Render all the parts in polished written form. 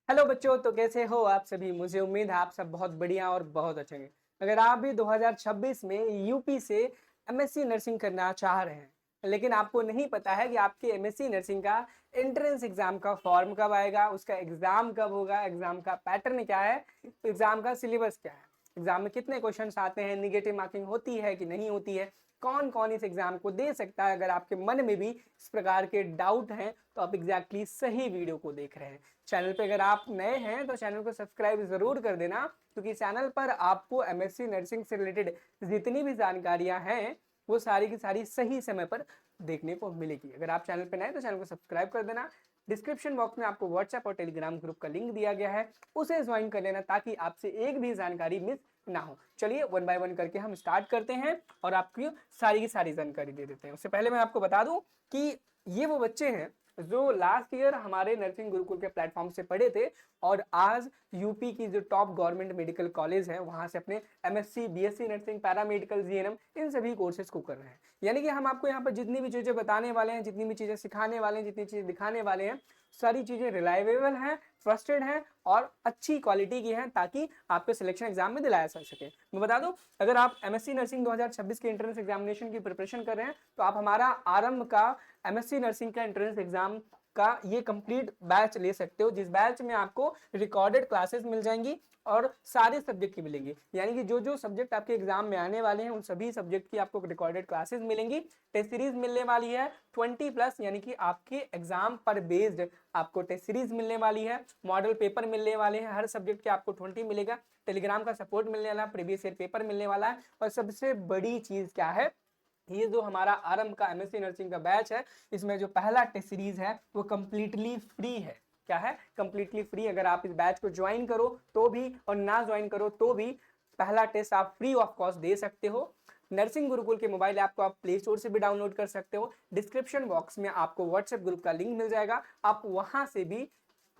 Hello बच्चों, तो कैसे हो आप सभी। मुझे उम्मीद है आप सब बहुत बढ़िया और बहुत अच्छे हैं। अगर आप भी 2026 में यूपी से एमएससी नर्सिंग करना चाह रहे हैं, लेकिन आपको नहीं पता है कि आपके एमएससी नर्सिंग का एंट्रेंस एग्जाम का फॉर्म कब आएगा, उसका एग्जाम कब होगा, एग्जाम का पैटर्न क्या है, एग्जाम का सिलेबस क्या है, एग्जाम में कितने क्वेश्चन आते हैं, निगेटिव मार्किंग होती है कि नहीं होती है, कौन कौन इस एग्जाम को दे सकता है। अगर आपके मन में भी इस प्रकार के डाउट हैं तो आप एग्जैक्टली सही वीडियो को देख रहे हैं। चैनल पे अगर आप नए हैं तो चैनल को सब्सक्राइब जरूर कर देना, क्योंकि चैनल पर आपको एमएससी नर्सिंग से रिलेटेड जितनी भी जानकारियां हैं वो सारी की सारी सही समय पर देखने को मिलेगी। अगर आप चैनल पर नए तो चैनल को सब्सक्राइब कर देना। डिस्क्रिप्शन बॉक्स में आपको व्हाट्सएप और टेलीग्राम ग्रुप का लिंक दिया गया है, उसे ज्वाइन कर लेना ताकि आपसे एक भी जानकारी मिस ना हो। चलिए वन बाय वन करके हम स्टार्ट करते हैं और आपकी सारी की सारी जानकारी दे देते हैं। उससे पहले मैं आपको बता दूं कि ये वो बच्चे हैं जो लास्ट ईयर हमारे नर्सिंग गुरुकुल के प्लेटफॉर्म से पढ़े थे और आज यूपी की जो टॉप गवर्नमेंट मेडिकल कॉलेज है वहां से अपने MSc, BSc nursing, paramedical, GNM इन सभी कोर्सेज को कर रहे हैं। यानी कि हम आपको यहाँ पर जितनी भी चीजें बताने वाले हैं, जितनी भी चीजें सिखाने वाले हैं, जितनी चीजें दिखाने वाले हैं, सारी चीजें रिलायबल हैं, ट्रस्टेड हैं और अच्छी क्वालिटी की हैं, ताकि आपके सिलेक्शन एग्जाम में दिलाया जा सके। मैं बता दूं, अगर आप एमएससी नर्सिंग 2026 के एंट्रेंस एग्जामिनेशन की प्रिपरेशन कर रहे हैं तो आप हमारा आरंभ का एमएससी नर्सिंग का एंट्रेंस एग्जाम का ये कंप्लीट बैच ले सकते हो, जिस बैच में आपको रिकॉर्डेड क्लासेस मिल जाएंगी और सारे सब्जेक्ट की मिलेंगी। यानी कि जो जो सब्जेक्ट आपके एग्जाम में आने वाले हैं उन सभी सब्जेक्ट की आपको रिकॉर्डेड क्लासेस मिलेंगी। टेस्ट सीरीज मिलने वाली है 20+, यानी कि आपके एग्जाम पर बेस्ड आपको टेस्ट सीरीज मिलने वाली है, मॉडल पेपर मिलने वाले हैं, हर सब्जेक्ट के आपको 20 मिलेगा, टेलीग्राम का सपोर्ट मिलने वाला है, प्रीवियस ईयर पेपर मिलने वाला है और सबसे बड़ी चीज क्या है, ये जो हमारा आरंभ का एमएससी नर्सिंग का बैच है इसमें जो पहला टेस्ट सीरीज है वो कंप्लीटली फ्री है। क्या है? Completely free. अगर आप इस बैच को ज्वाइन करो तो भी और ना ज्वाइन करो तो भी पहला टेस्ट आप फ्री ऑफ कॉस्ट दे सकते हो। नर्सिंग गुरुकुल के मोबाइल ऐप को आप प्ले स्टोर से भी डाउनलोड कर सकते हो। डिस्क्रिप्शन बॉक्स में आपको व्हाट्सएप ग्रुप का लिंक मिल जाएगा, आप वहां से भी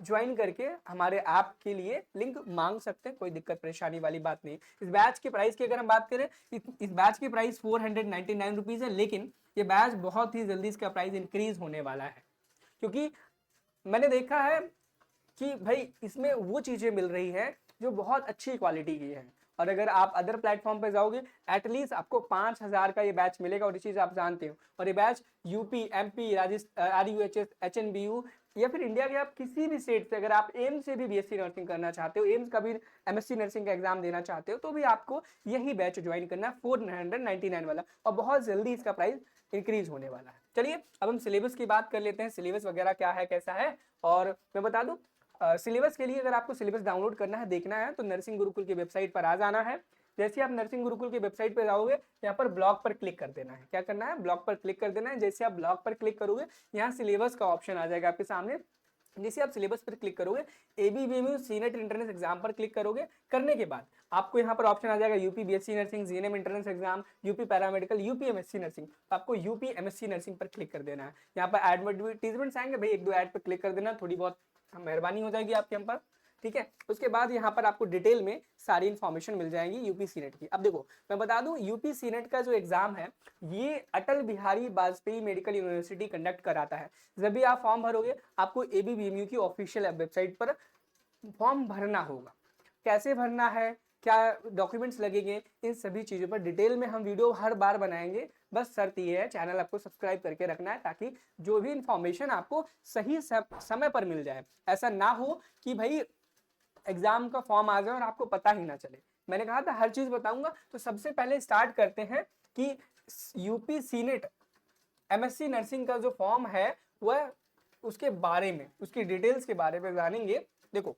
ज्वाइन करके हमारे ऐप के लिए लिंक मांग सकते हैं। कोई दिक्कत परेशानी वाली बात नहीं। इस बैच के प्राइस की अगर हम बात करें, इस बैच की प्राइस 499 रुपीज है, लेकिन ये बैच बहुत ही जल्दी इसका प्राइस इंक्रीज होने वाला है, क्योंकि मैंने देखा है कि भाई इसमें वो चीजें मिल रही है जो बहुत अच्छी क्वालिटी की है। और अगर आप अदर प्लेटफॉर्म पे जाओगे एटलीस्ट आपको 5,000 का ये बैच मिलेगा, और ये चीज आप जानते हो। और ये batch UP, MP, Rajasthan, RUHS, HNBU या फिर इंडिया के आप किसी भी स्टेट से, अगर आप एम्स से भी बीएससी नर्सिंग करना चाहते हो, एम्स का भी एमएससी नर्सिंग का एग्जाम देना चाहते हो, तो भी आपको यही बैच ज्वाइन करना है 499 वाला, और बहुत जल्दी इसका प्राइस इंक्रीज होने वाला है। चलिए अब हम सिलेबस की बात कर लेते हैं, सिलेबस वगैरह क्या है, कैसा है। और मैं बता दूं, सिलेबस के लिए अगर आपको सिलेबस डाउनलोड करना है, देखना है, तो नर्सिंग गुरुकुल की वेबसाइट पर आ जाना है। जैसे आप नर्सिंग गुरुकुल की वेबसाइट पर जाओगे, यहाँ पर ब्लॉग पर क्लिक कर देना है। क्या करना है? ब्लॉग पर क्लिक कर देना है। जैसे आप ब्लॉग पर क्लिक करोगे, यहाँ सिलेबस का ऑप्शन आ जाएगा आपके सामने। जैसे आप सिलेबस पर क्लिक करोगे, एबीबीएमयू सीनेट एंट्रेंस एग्जाम पर क्लिक करोगे, करने के बाद आपको यहाँ पर ऑप्शन आ जाएगा UP BSc nursing, GNM entrance exam, UP paramedical, UP MSc nursing. तो आपको यूपी एमएससी नर्सिंग पर क्लिक कर देना है। यहाँ पर एडवर्टीजमेंट्स आएंगे, भाई एक दो ऐड पर क्लिक कर देना, थोड़ी बहुत मेहरबानी हो जाएगी आपके हम पर। ठीक है, उसके बाद यहाँ पर आपको डिटेल में सारी इंफॉर्मेशन मिल जाएंगी यूपी सीनेट की। अब देखो मैं बता दूं, यूपी सीनेट का जो एग्जाम है ये Atal Bihari Vajpayee medical university conduct कराता है। जब भी आप फॉर्म भरोगे आपको एबीबीएमयू की ऑफिशियल वेबसाइट पर फॉर्म भरना होगा। कैसे भरना है, क्या डॉक्यूमेंट्स लगेंगे, इन सभी चीजों पर डिटेल में हम वीडियो हर बार बनाएंगे। बस शर्त ये है, चैनल आपको सब्सक्राइब करके रखना है, ताकि जो भी इंफॉर्मेशन आपको सही समय पर मिल जाए। ऐसा ना हो कि भाई एग्जाम का फॉर्म आ जाए और आपको पता ही ना चले। मैंने कहा था हर चीज बताऊंगा, तो सबसे पहले स्टार्ट करते हैं कि यूपी सीनेट एमएससी नर्सिंग का जो फॉर्म है वह उसके बारे में, उसकी डिटेल्स के बारे में जानेंगे। देखो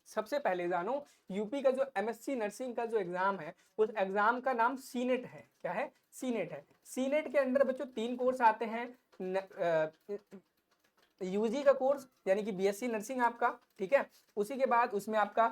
सबसे पहले जानो, यूपी का जो एमएससी नर्सिंग का जो एग्जाम है उस एग्जाम का नाम सीनेट है। क्या है? सीनेट है। सीनेट के अंदर बच्चों 3 कोर्स आते हैं। यूजी का कोर्स यानी कि बीएससी नर्सिंग आपका, ठीक है। उसी के बाद उसमें आपका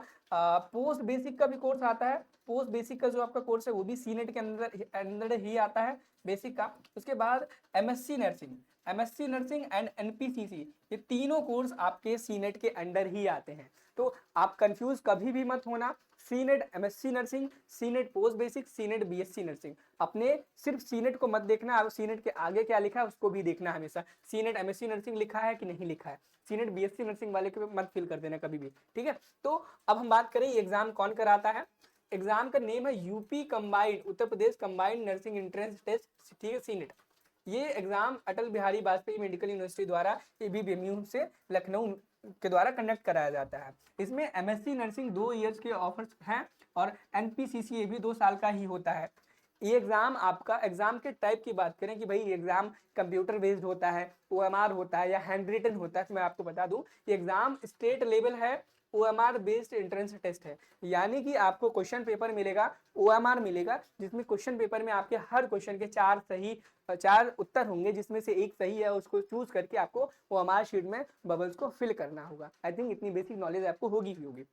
पोस्ट बेसिक का भी कोर्स आता है। पोस्ट बेसिक का जो आपका कोर्स है वो भी सीनेट के अंदर अंदर ही आता है, बेसिक का। उसके बाद MSc nursing, MSc nursing and NPCC, ये तीनों कोर्स आपके सीनेट के अंडर ही आते हैं। तो आप कंफ्यूज कभी भी मत होना, senate MSc nursing, senate post basic, senate BSc nursing. अपने सिर्फ सीनेट को मत देखना, अब सीनेट के आगे क्या लिखा है उसको भी देखना हमेशा, सीनेट एमएससी नर्सिंग लिखा है कि नहीं लिखा है। सीनेट बीएससी नर्सिंग वाले को मत फिल कर देना कभी भी, ठीक है। तो अब हम बात करें एग्जाम कौन कराता है। एग्जाम का नेम है UP combined, Uttar Pradesh combined nursing entrance test, ठीक है, सीनेट। ये एग्जाम अटल बिहारी वाजपेयी मेडिकल यूनिवर्सिटी द्वारा एबीबीएमयू से लखनऊ के द्वारा कंडक्ट कराया जाता है। इसमें एमएससी नर्सिंग 2 ईयर्स के ऑफर्स हैं और एनपीसीसीए भी 2 साल का ही होता है। ये एग्जाम आपका, एग्जाम के टाइप की बात करें कि भाई एग्जाम कंप्यूटर बेस्ड होता है, ओएमआर होता है या हैंड रिटन होता है, तो मैं आपको बता दूं ये एग्जाम स्टेट लेवल है, ओएमआर बेस्ड एंट्रेंस टेस्ट है। यानी कि आपको क्वेश्चन पेपर मिलेगा, ओएमआर मिलेगा, जिसमें क्वेश्चन पेपर में आपके हर क्वेश्चन के 4 उत्तर होंगे, जिसमें से एक सही है, उसको चूज करके आपको ओएमआर शीट में बबल्स को फिल करना होगा। आई थिंक इतनी बेसिक नॉलेज आपको होगी ही होगी।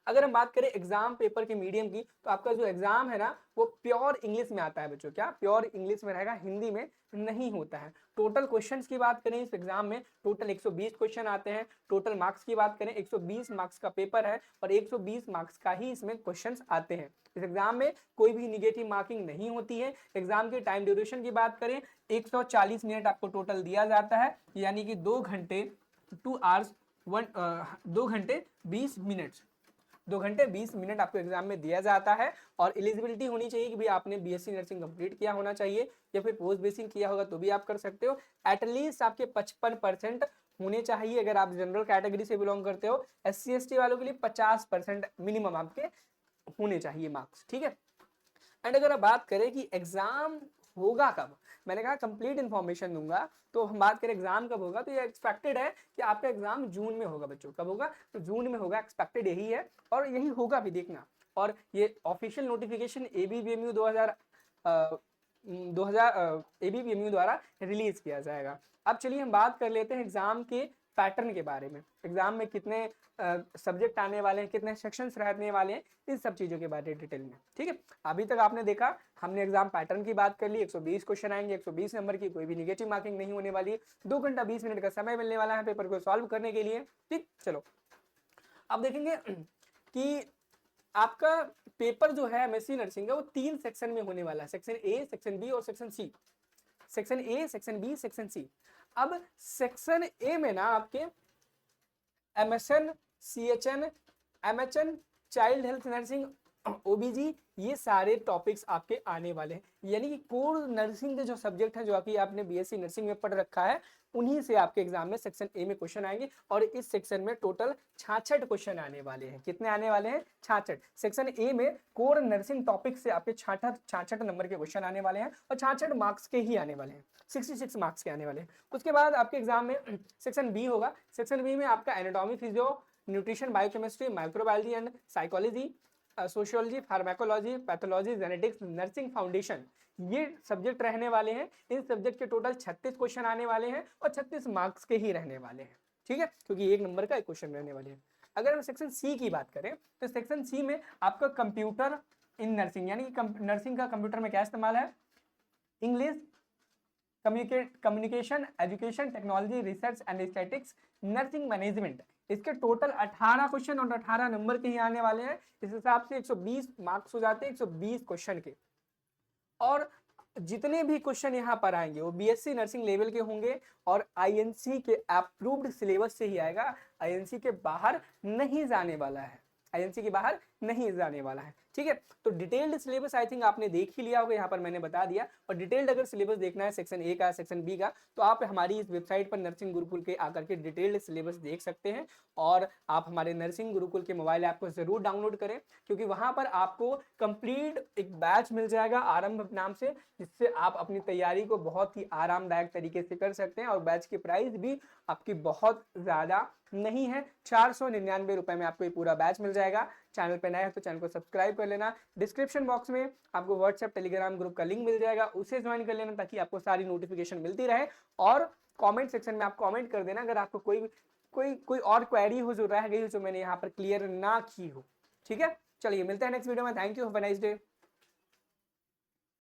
अगर हम बात करें एग्जाम पेपर के मीडियम की, तो आपका जो एग्जाम है ना वो प्योर इंग्लिश में आता है बच्चों, क्या प्योर इंग्लिश में रहेगा, हिंदी में नहीं होता है। टोटल क्वेश्चंस की बात करें इस एग्जाम में टोटल 120 क्वेश्चन आते हैं। टोटल मार्क्स की बात करें 120 मार्क्स का पेपर है और 120 मार्क्स का ही इसमें क्वेश्चंस आते हैं। इस एग्जाम में कोई भी निगेटिव मार्किंग नहीं होती है। एग्जाम की टाइम ड्यूरेशन की बात करें 140 मिनट आपको टोटल दिया जाता है, यानी कि 2 घंटे 2 घंटे 20 मिनट 2 घंटे 20 मिनट आपको एग्जाम में दिया जाता है। और एलिजिबिलिटी होनी चाहिए कि भाई आपने बीएससी नर्सिंग कंप्लीट किया होना चाहिए या फिर पोस्ट बेसिक किया होगा तो भी आप कर सकते हो। एटलीस्ट आपके 55% होने चाहिए अगर आप जनरल कैटेगरी से बिलोंग करते हो। SC ST वालों के लिए 50% मिनिमम आपके होने चाहिए मार्क्स, ठीक है। एंड अगर आप बात करें कि एग्जाम होगा कब, मैंने कहा कंप्लीट इन्फॉर्मेशन दूंगा, तो हम बात करें एग्जाम कब होगा, तो ये एक्सपेक्टेड है कि आपका एग्जाम जून में होगा बच्चों। कब होगा, तो जून में होगा, एक्सपेक्टेड यही है और यही होगा भी, देखना। और ये ऑफिशियल नोटिफिकेशन एबीबीएमयू 2000 एबीबीएमयू द्वारा रिलीज किया जाएगा। अब चलिए हम बात कर लेते हैं एग्जाम के पैटर्न के बारे में। एग्जाम में कितने सब्जेक्ट आने वाले हैं, कितने सेक्शंस रहने वाले हैं, इन सब चीजों के बारे में डिटेल में, ठीक है। अभी तक आपने देखा, हमने एग्जाम पैटर्न की बात कर ली। 120 क्वेश्चन आएंगे, 120 नंबर की, कोई भी निगेटिव मार्किंग नहीं होने वाली है। 2 घंटा 20 मिनट का समय मिलने वाला है पेपर को सॉल्व करने के लिए, ठीक। चलो अब देखेंगे कि आपका पेपर जो है एमएससी नर्सिंग का वो 3 सेक्शन में होने वाला है, सेक्शन ए, सेक्शन बी और section C. Section A, section B, section C. अब सेक्शन ए में ना आपके MSN, CHN, MHN, child health nursing, OBG, ये सारे टॉपिक्स आपके आने वाले हैं। यानी कि कोर नर्सिंग के जो सब्जेक्ट हैं, जो आपने बीएससी नर्सिंग में पढ़ रखा है, उन्हीं से आपके एग्जाम में सेक्शन ए में क्वेश्चन आएंगे। और इस सेक्शन में टोटल 66 क्वेश्चन आने वाले हैं। कितने आने वाले हैं? 66। सेक्शन ए में कोर नर्सिंग टॉपिक से आपके 66 नंबर के क्वेश्चन आने वाले हैं और 66 मार्क्स के ही आने वाले हैं, 66 मार्क्स के आने वाले हैं। उसके बाद आपके एग्जाम में सेक्शन बी होगा। सेक्शन बी में आपका anatomy, physio, nutrition, biochemistry, microbiology and psychology, sociology, pharmacology, pathology, genetics, nursing foundation, ये सब्जेक्ट रहने वाले हैं। इन सब्जेक्ट के टोटल 36 क्वेश्चन आने वाले हैं और 36 मार्क्स के ही रहने वाले हैं, ठीक है, क्योंकि 1 नंबर का एक क्वेश्चन रहने वाले हैं। अगर हम सेक्शन सी की बात करें तो सेक्शन सी में आपका कंप्यूटर इन नर्सिंग, यानी कि नर्सिंग का कंप्यूटर में क्या इस्तेमाल है? English, communication, education, technology, research and statistics, nursing management. इसके टोटल 18 क्वेश्चन और 18 नंबर के ही आने वाले हैं। इस हिसाब से 120 मार्क्स हो जाते हैं 120 क्वेश्चन के। और जितने भी क्वेश्चन यहाँ पर आएंगे वो बीएससी नर्सिंग लेवल के होंगे और आईएनसी के अप्रूव्ड सिलेबस से ही आएगा। आईएनसी के बाहर नहीं जाने वाला है, आईएनसी के बाहर नहीं जाने वाला है, ठीक है। तो डिटेल्ड सिलेबस आई थिंक आपने देख ही लिया होगा, यहाँ पर मैंने बता दिया। और डिटेल्ड अगर सिलेबस देखना है सेक्शन ए का, सेक्शन बी का, तो आप हमारी इस वेबसाइट पर नर्सिंग गुरुकुल के आकर के डिटेल्ड सिलेबस देख सकते हैं। और आप हमारे नर्सिंग गुरुकुल के मोबाइल ऐप को जरूर डाउनलोड करें, क्योंकि वहां पर आपको कंप्लीट एक बैच मिल जाएगा आरंभ नाम से, जिससे आप अपनी तैयारी को बहुत ही आरामदायक तरीके से कर सकते हैं। और बैच की प्राइस भी आपकी बहुत ज्यादा नहीं है, 499 रुपए में आपको ये पूरा बैच मिल जाएगा। चैनल पे नए हैं तो चैनल को सब्सक्राइब कर लेना। डिस्क्रिप्शन बॉक्स में आपको व्हाट्सएप, टेलीग्राम ग्रुप का लिंक मिल जाएगा, उसे ज्वाइन कर लेना ताकि आपको सारी नोटिफिकेशन मिलती रहे। और कमेंट सेक्शन में आप कमेंट कर देना अगर आपको कोई और क्वेरी हो जो रह गई हो, जो मैंने यहाँ पर क्लियर ना की हो, ठीक है। चलिए मिलते हैं नेक्स्ट वीडियो में। Thank you, have a nice day.